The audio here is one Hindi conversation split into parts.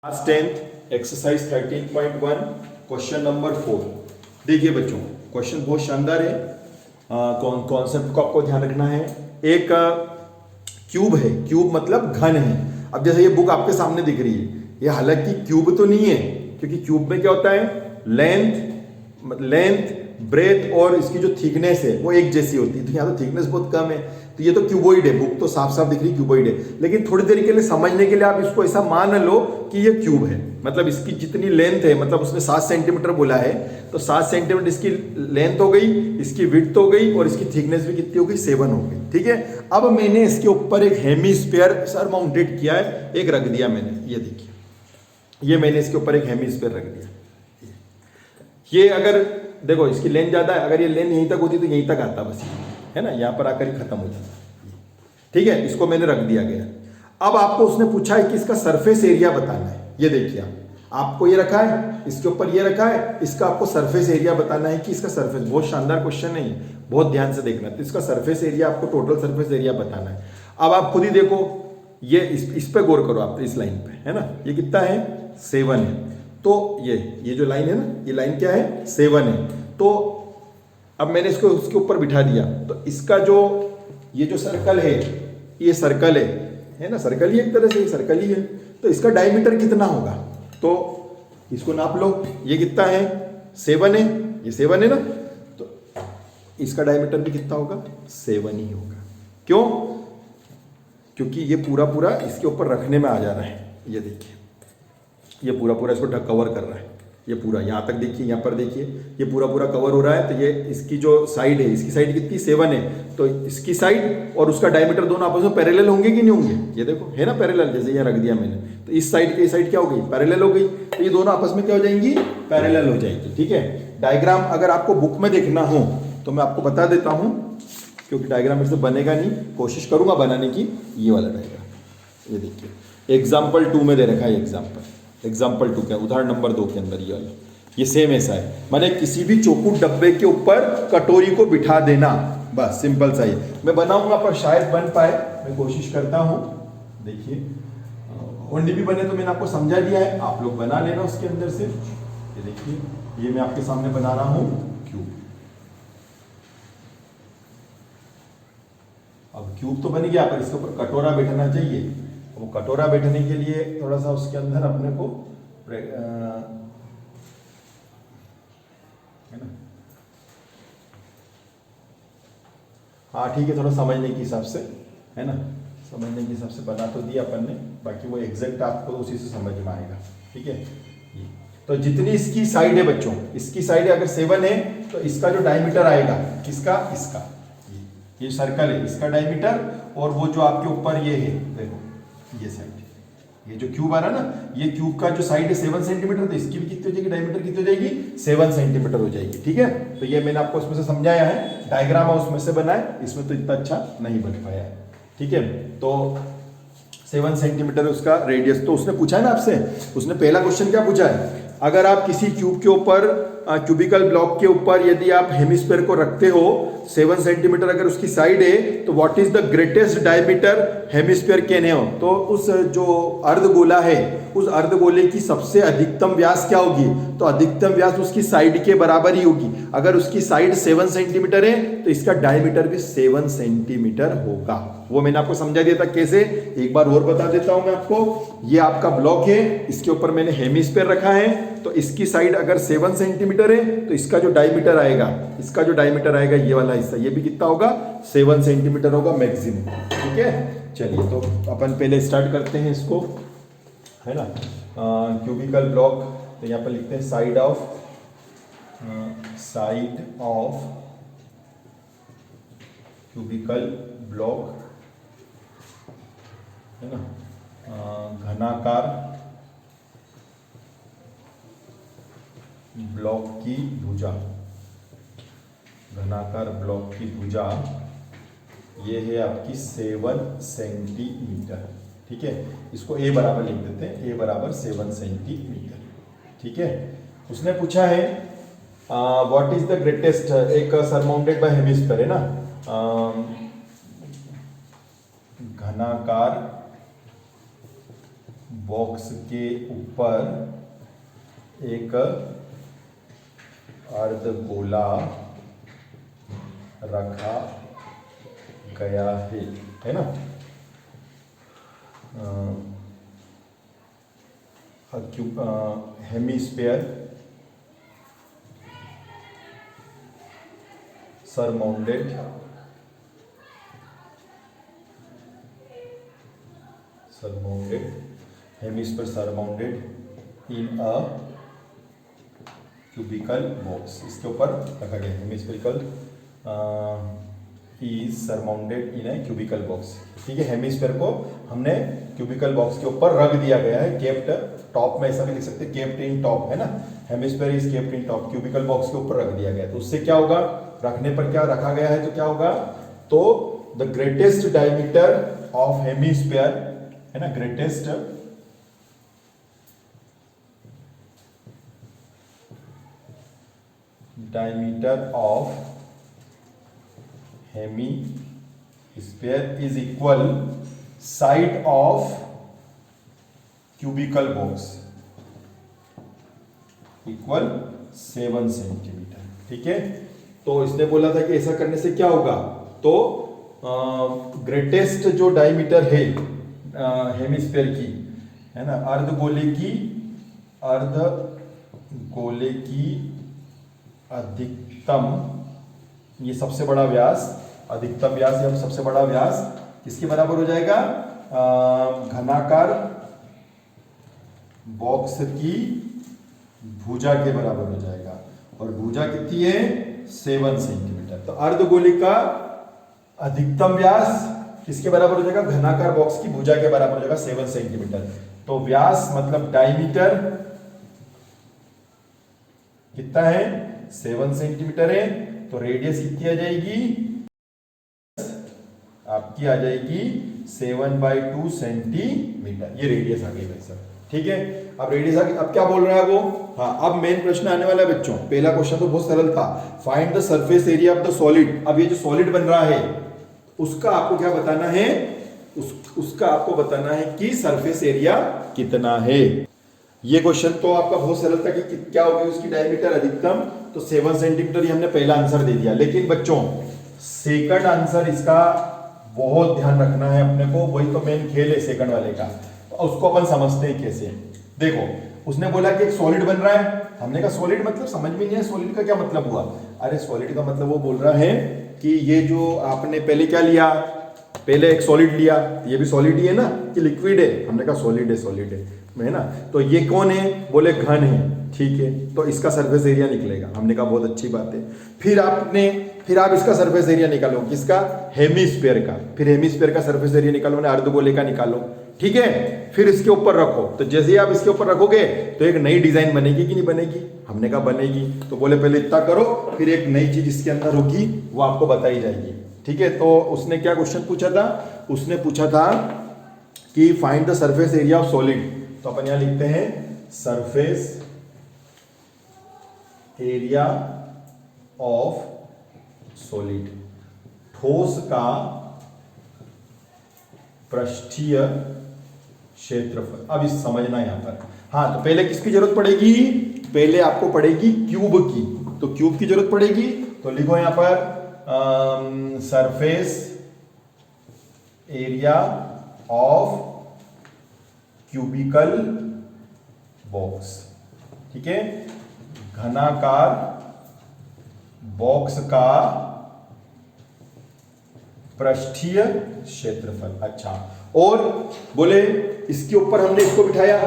Class 10th exercise 13.1 question number 4। देखिए बच्चों, क्वेश्चन बहुत शानदार है। कॉन्सेप्ट को आपको ध्यान रखना है। एक क्यूब है, क्यूब मतलब घन है। अब जैसे ये बुक आपके सामने दिख रही है, ये हालांकि क्यूब तो नहीं है, क्योंकि क्यूब में क्या होता है, लेंथ ब्रेथ और इसकी जो थिकनेस है वो एक जैसी होती है। तो यहाँ तो थिकनेस बहुत कम है, तो ये तो क्यूबोइड है। बुक तो साफ साफ दिख रही क्यूबोइड है, लेकिन थोड़ी देर के लिए समझने के लिए आप इसको ऐसा मान लो कि ये क्यूब है। मतलब इसकी जितनी लेंथ है, मतलब उसने 7 सेंटीमीटर बोला है, तो 7 सेंटीमीटर इसकी लेंथ हो गई, इसकी विड्थ हो गई, और इसकी थिकनेस भी कितनी हो गई, 7 हो गई। ठीक है। अब मैंने इसके ऊपर एक हेमीस्फीयर सरमाउंटेड किया है, एक रख दिया मैंने। ये देखिए, ये मैंने इसके ऊपर एक हेमीस्फीयर रख दिया। ये अगर देखो, इसकी लेंथ ज्यादा है, अगर ये लेंथ यहीं तक होती तो यहीं तक आता, बस है ना, यहां पर आकर ही खत्म हो जाता। ठीक है, इसको मैंने रख दिया गया। अब आपको उसने पूछा है कि इसका सरफेस एरिया बताना है। ये देखिए, आपको ये रखा है, इसके ऊपर ये रखा है, इसका आपको सरफेस एरिया बताना है कि इसका सरफेस, बहुत शानदार क्वेश्चन है, बहुत ध्यान से देखना। तो इसका सरफेस एरिया, आपको टोटल सरफेस एरिया बताना है। अब आप खुद ही देखो, ये इस पे गौर करो आप, इस लाइन पे, है ना, ये कितना है, 7 है। तो ये जो लाइन है ना, ये लाइन क्या है, 7 है। तो अब मैंने इसको उसके ऊपर बिठा दिया, तो इसका जो ये जो सर्कल है, ये सर्कल है ना, सर्कल ही एक तरह से, सर्कल ही है। तो इसका डायमीटर कितना होगा, तो इसको नाप लो। ये कितना है, 7 है, ये 7 है ना, तो इसका डायमीटर भी कितना होगा, 7 ही होगा। क्यों? क्योंकि ये पूरा इसके ऊपर रखने में आ जा रहा है। ये देखिए, ये पूरा इसको कवर कर रहा है। ये पूरा यहाँ तक देखिए, यहाँ पर देखिए, ये पूरा कवर हो रहा है। तो ये इसकी जो साइड है, इसकी साइड कितनी, 7 है। तो इसकी साइड और उसका डायमीटर दोनों आपस में पैरेलल होंगे कि नहीं होंगे, ये देखो है ना पैरेलल। जैसे ये रख दिया मैंने, तो इस साइड की साइड क्या हो गई, पैरेलल हो गई। तो ये दोनों आपस में क्या हो जाएंगी, पैरेलल हो जाएगी। ठीक है। डायग्राम अगर आपको बुक में देखना हो तो मैं आपको बता देता हूँ, क्योंकि डायग्राम मेरे से बनेगा नहीं, कोशिश करूंगा बनाने की। ये वाला डायग्राम, ये देखिए, एग्जाम्पल 2 में दे रखा है। एग्जाम्पल 2 क्या, उदाहरण नंबर 2 के अंदर ये वाला, ये सेम ऐसा है। माने किसी भी चौकुट डब्बे के ऊपर कटोरी को बिठा देना, बस सिंपल सा ही। मैं बनाऊंगा पर शायद बन पाए, मैं कोशिश करता हूं। देखिए, ओनली भी बने तो मैंने आपको समझा दिया है, आप लोग बना लेना उसके अंदर से। ये देखिए, ये मैं आपके सामने बना रहा हूं क्यूब। अब क्यूब तो बन गया, पर इसके ऊपर कटोरा बैठना चाहिए। वो कटोरा बैठने के लिए थोड़ा सा उसके अंदर अपने को है ना, हाँ ठीक है, थोड़ा समझने के हिसाब से, है ना, समझने के हिसाब से बना तो दिया अपन ने, बाकी वो एग्जैक्ट आपको उसी से समझ में आएगा। ठीक है। तो जितनी इसकी साइड है बच्चों, इसकी साइड अगर 7 है, तो इसका जो डायमीटर आएगा, किसका, इसका, ये सर्कल है, इसका डायमीटर, और वो जो आपके ऊपर ये है, देखो ये साइड, ये जो क्यूब आ रहा है ना, ये क्यूब का जो साइड है 7 सेंटीमीटर, तो इसकी भी कितनी हो जाएगी, डायमीटर कितनी हो जाएगी, 7 सेंटीमीटर हो जाएगी। ठीक है। तो ये मैंने आपको उसमें से समझाया है, डायग्राम उसमें से बनाए, इसमें तो इतना अच्छा नहीं बन पाया। ठीक है। तो 7 सेंटीमीटर उसका रेडियस। तो उसने पूछा है ना आपसे, उसने पहला क्वेश्चन क्या पूछा है, अगर आप किसी क्यूब के ऊपर, क्यूबिकल ब्लॉक के ऊपर यदि आप हेमिस्फीयर को रखते हो, 7 सेंटीमीटर अगर उसकी साइड है, तो what is the greatest diameter hemisphere can have. तो उस जो अर्धगोला है, उस अर्धगोले की सबसे अधिकतम व्यास क्या होगी, तो अधिकतम व्यास उसकी साइड के बराबर ही होगी। अगर उसकी साइड 7 सेंटीमीटर है, तो इसका डायमीटर भी 7 सेंटीमीटर होगा। वो मैंने आपको समझा दिया था कैसे, एक बार और बता देता हूं मैं आपको। ये आपका ब्लॉक है, इसके ऊपर मैंने हेमिस्फीयर रखा है, तो इसकी साइड अगर 7 सेंटीमीटर है, तो इसका जो डायमीटर आएगा, ये वाला हिस्सा, ये भी कितना होगा, 7 सेंटीमीटर होगा मैक्सिमम। ठीक है। चलिए, तो अपन पहले स्टार्ट करते हैं इसको, है ना। क्यूबिकल ब्लॉक, तो यहाँ पर लिखते हैं साइड ऑफ क्यूबिकल ब्लॉक, है ना, घनाकार ब्लॉक की भुजा, घनाकार ब्लॉक की भुजा, ये है आपकी 7 सेंटीमीटर। ठीक है। इसको ए बराबर लिख देते हैं, ए बराबर 7 सेंटीमीटर। ठीक है। उसने पूछा है व्हाट इज द ग्रेटेस्ट, एक सरमाउंटेड बाय हेमिस्फीयर है ना, घनाकार बॉक्स के ऊपर एक अर्धगोला रखा गया है ना। Hemisphere surmounted hemisphere surmounted in a cubical box, इसके ऊपर रखा गया hemispherical is surmounted in A cubical box. ठीक है, हेमिस्फेयर को हमने क्यूबिकल बॉक्स के ऊपर रख दिया गया है, केप्ट टॉप में, ऐसा भी लिख सकते हैं केप्ट इन टॉप, है ना। Hemisphere is kept in top, cubical box के ऊपर रख दिया गया है। तो उससे क्या होगा, रखने पर क्या रखा गया है तो क्या होगा, तो the greatest diameter of hemisphere, है ना, greatest diameter of hemisphere is equal side of cubical box equal 7 centimetre. ठीक है, तो इसने बोला था कि ऐसा करने से क्या होगा, तो ग्रेटेस्ट जो डायमीटर है हेमिस्फीयर की, है ना, अर्धगोले की अधिकतम, ये सबसे बड़ा व्यास, अधिकतम व्यास या सबसे बड़ा व्यास किसके बराबर हो जाएगा, घनाकार बॉक्स की भुजा के बराबर हो जाएगा। और भुजा कितनी है, 7 सेंटीमीटर। तो अर्धगोले का अधिकतम व्यास किसके बराबर हो जाएगा, घनाकार बॉक्स की भुजा के बराबर हो जाएगा 7 सेंटीमीटर। तो व्यास मतलब डायमीटर कितना है, 7 सेंटीमीटर है। तो रेडियस कितनी आ जाएगी, आपकी आ जाएगी 7/2 सेंटीमीटर। ये रेडियस आ गई भाई साहब। ठीक है, अब रेडियस आ गई। अब क्या बोल रहा है वो, हाँ, अब मेन प्रश्न आने वाला है बच्चों। पहला क्वेश्चन तो बहुत सरल था, find the surface area of the solid. अब ये जो सॉलिड बन रहा है उसका आपको क्या बताना है, उसका आपको बताना है कि सरफेस एरिया कितना है। ये क्वेश्चन तो आपका बहुत सरल था कि क्या होगी उसकी डायमीटर अधिकतम, तो 7 सेंटीमीटर, ये हमने पहला आंसर दे दिया। लेकिन बच्चों सेकंड आंसर इसका बहुत ध्यान रखना है अपने को, वही तो मेन खेल है सेकंड वाले का। उसको अपन समझते हैं कैसे। देखो, उसने बोला कि एक सॉलिड बन रहा है, हमने कहा सॉलिड मतलब समझ में नहीं है, सॉलिड का क्या मतलब हुआ। अरे सॉलिड का मतलब वो बोल रहा है कि ये जो आपने पहले क्या लिया, पहले एक सॉलिड लिया, ये भी सॉलिड ही है ना, कि लिक्विड है, हमने कहा सॉलिड है ना। तो ये कौन है, बोले घन है। ठीक है, तो इसका सरफेस एरिया निकलेगा, हमने कहा बहुत अच्छी बात है। फिर आप इसका सरफेस एरिया निकालो, किसका, हेमिस्फीयर का। फिर हेमिस्फीयर का सरफेस एरिया निकालो, अर्धगोले का निकालो। ठीक है, फिर इसके ऊपर रखो। तो जैसे ही आप इसके ऊपर रखोगे तो एक नई डिजाइन बनेगी कि नहीं बनेगी, हमने कहा बनेगी। तो बोले पहले इतना करो, फिर एक नई चीज इसके अंदर होगी, वो आपको बताई जाएगी। ठीक है, तो उसने क्या क्वेश्चन पूछा था, उसने पूछा था कि find the surface area of solid. तो अपन यहां लिखते हैं सरफेस एरिया ऑफ सॉलिड, ठोस का पृष्ठीय क्षेत्रफल। अब इस समझना यहां पर, हाँ, तो पहले किसकी जरूरत पड़ेगी, पहले आपको पड़ेगी क्यूब की। तो क्यूब की जरूरत पड़ेगी, तो लिखो यहां पर surface area of cubical box. ठीक है, घनाकार बॉक्स का पृष्ठीय क्षेत्रफल। अच्छा, और बोले इसके ऊपर हमने इसको बिठाया,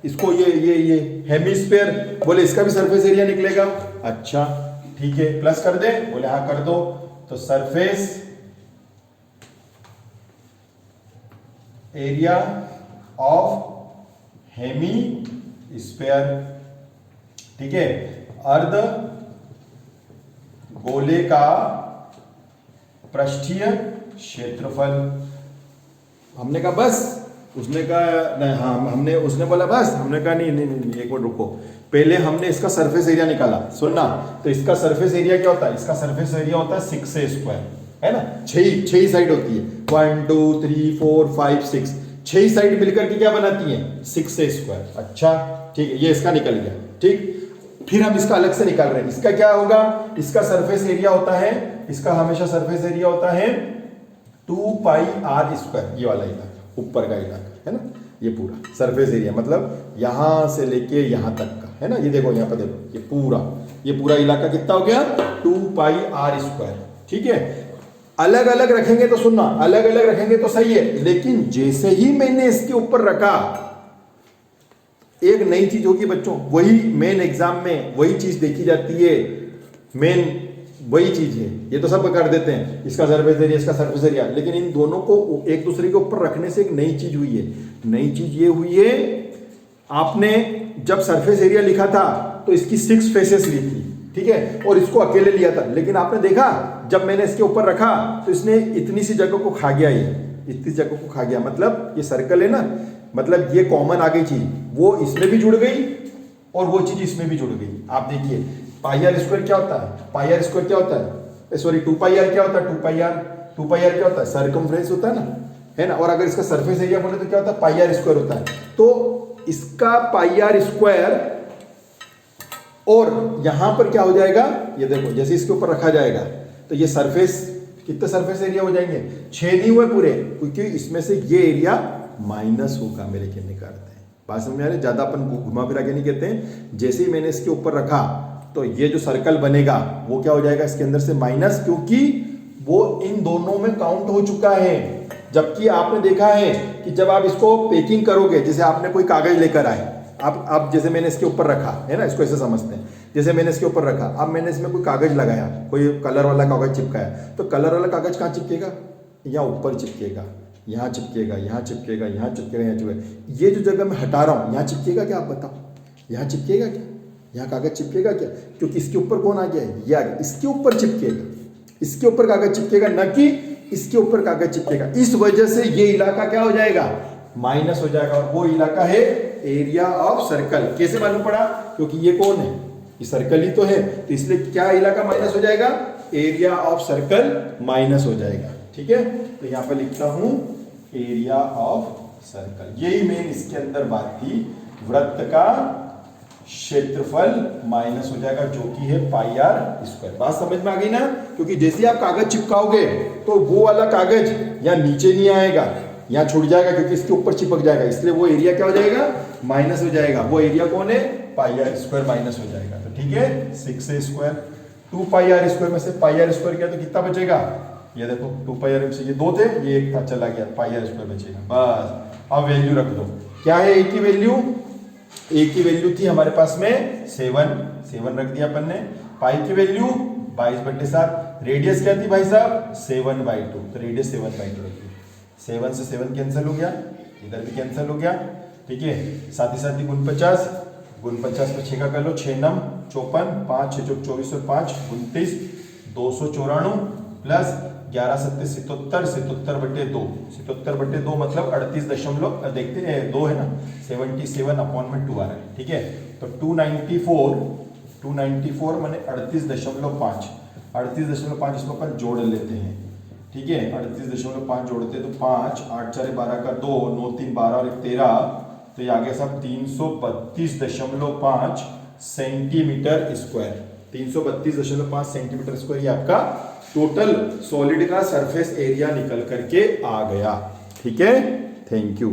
इसको ये हेमिस्फीयर, बोले इसका भी सरफेस एरिया निकलेगा। अच्छा ठीक है, प्लस कर दे, बोले हाँ कर दो। तो सरफेस एरिया ऑफ हेमिस्फीयर, ठीक है, अर्ध गोले का पृष्ठीय क्षेत्रफल। हमने कहा बस, उसने कहा नहीं, हाँ हमने, उसने बोला बस, हमने कहा नहीं नहीं नहीं, एक मिनट रुको, पहले हमने इसका सरफेस एरिया निकाला। सुनना, तो इसका सरफेस एरिया क्या होता है, इसका सरफेस एरिया होता है 6a² है ना, 6 साइड होती है, 1 2 3 4 5 6, 6 ही साइड मिलकर के क्या बनाती हैं 6a²। अच्छा ठीक है, ये इसका निकल गया। ठीक, फिर हम इसका अलग से निकाल रहे हैं। इसका क्या होगा, इसका सरफेस एरिया होता है, इसका हमेशा सरफेस एरिया होता है 2πr²। ये वाला इलाका, ऊपर का इलाका है ना, ये पूरा सरफेस एरिया मतलब यहां से लेके यहां तक का है ना। ये देखो यहाँ पर देखो, ये पूरा इलाका कितना हो गया 2πr²। ठीक है, अलग अलग रखेंगे तो सुनना, अलग अलग रखेंगे तो सही है, लेकिन जैसे ही मैंने इसके ऊपर रखा एक नई चीज होगी बच्चों। वही मेन एग्जाम में वही चीज देखी जाती है, मेन वही चीज है। ये तो सब कर देते हैं, इसका सरफेस एरिया, इसका सरफेस एरिया, लेकिन इन दोनों को एक दूसरे के ऊपर रखने से एक नई चीज हुई है। नई चीज ये हुई है, आपने जब सरफेस एरिया लिखा था तो इसकी 6 फेसेस ली थी, ठीक है, और इसको अकेले लिया था, लेकिन आपने देखा जब मैंने इसके ऊपर रखा तो इसने इतनी सी जगह को खा गया, ये इतनी जगह को खा गया। मतलब ये सर्कल है ना, मतलब ये कॉमन आ गई चीज, वो इसमें भी जुड़ गई और वो चीज इसमें भी जुड़ गई। आप देखिए πr² क्या होता है, πr² क्या होता है, सॉरी 2πr क्या होता है, 2πr क्या होता है, सर्कमफ्रेंस होता है ना। और अगर इसका सरफेस एरिया बोले तो क्या होता है, πr² होता है। तो इसका πr² और यहां पर क्या हो जाएगा, ये देखो जैसे इसके ऊपर रखा जाएगा तो ये सरफेस, कितने सरफेस एरिया हो जाएंगे, 6 नहीं हुए पूरे, क्योंकि इसमें से ये एरिया माइनस होगा मेरे कहने का अर्थ है। बात समझ में आ रही है, ज्यादा अपन घुमा फिरा के नहीं कहते हैं। जैसे ही मैंने इसके ऊपर रखा तो ये जो सर्कल बनेगा वो क्या हो जाएगा इसके अंदर से माइनस, क्योंकि वो इन दोनों में काउंट हो चुका है। जबकि आपने देखा है कि जब आप इसको पैकिंग करोगे, जैसे आपने कोई कागज लेकर आए, आप जैसे मैंने इसके ऊपर रखा है ना, इसको ऐसे समझते हैं, जैसे मैंने इसके ऊपर रखा, अब मैंने इसमें कोई कागज लगाया, कोई कलर वाला कागज चिपकाया, तो कलर वाला कागज कहाँ चिपकेगा, यहाँ ऊपर चिपकेगा, यहाँ चिपकेगा, यहाँ चिपकेगा, यहाँ चिपकेगा, यहाँ चिपकेगा। ये जो जगह मैं हटा रहा हूँ यहाँ चिपकेगा क्या, आप बताओ, यहाँ चिपकेगा क्या, यहाँ कागज चिपकेगा क्या, क्योंकि इसके ऊपर कौन आ गया है, ये आ गया, इसके ऊपर चिपकेगा, इसके ऊपर कागज चिपकेगा, न कि इसके ऊपर कागज चिपकेगा। इस वजह से ये इलाका क्या हो जाएगा, माइनस हो जाएगा, और वो इलाका है एरिया ऑफ सर्कल। कैसे मालूम पड़ा, क्योंकि ये कौन है, ये सर्कल ही तो है, तो इसलिए क्या इलाका माइनस हो जाएगा, एरिया ऑफ सर्कल माइनस हो जाएगा। ठीक है, तो यहां पर लिखता हूं एरिया ऑफ सर्कल। यही मेन इसके अंदर बात थी, वृत्त का क्षेत्रफल माइनस हो जाएगा, जो कि है πr²। बात समझ में आ गई ना, क्योंकि जैसे ही आप कागज चिपकाओगे तो वो वाला कागज यहाँ नीचे नहीं आएगा, यहाँ छूट जाएगा, क्योंकि इसके ऊपर चिपक जाएगा, इसलिए वो एरिया क्या हो जाएगा, माइनस हो जाएगा। वो एरिया कौन है, πr² माइनस हो जाएगा। तो ठीक है, 6a², 2πr² में से πr² किया तो कितना बचेगा, ये देखो 2πr से ये 2 थे, ये 1 था, चला गया, πr² बचेगा। बस अब वैल्यू रख दो, क्या है a की वैल्यू, a की वैल्यू थी हमारे पास में 7 रख दिया अपन ने, पाई की वैल्यू 22/7, रेडियस क्या थी भाई साहब 7/2, तो रेडियस 7/2 रखिए। 7 से 7 कैंसिल हो गया, इधर भी कैंसिल हो गया, ठीक है। साथ ही साथ ही गुण 50 पे 6 का कर लो, 6 9 54, 5 6 चौक 24 और 5 29, 294 प्लस 11 7 77, 77/2, 77/2 मतलब 38 देखते हैं 2 है ना, 77/2 आ रहा है, ठीक है। तो 294 माने 38.5, 38.5 इसमें अपन जोड़ लेते हैं, ठीक है। 38.5 जोड़ते तो 5 8 4 12 का 2, 9 3 12 और 1 13, तो ये आ गया सब 332.5 सेंटीमीटर स्क्वायर। 332.5 सेंटीमीटर स्क्वायर ये आपका टोटल सॉलिड का सरफेस एरिया निकल करके आ गया, ठीक है। Thank you.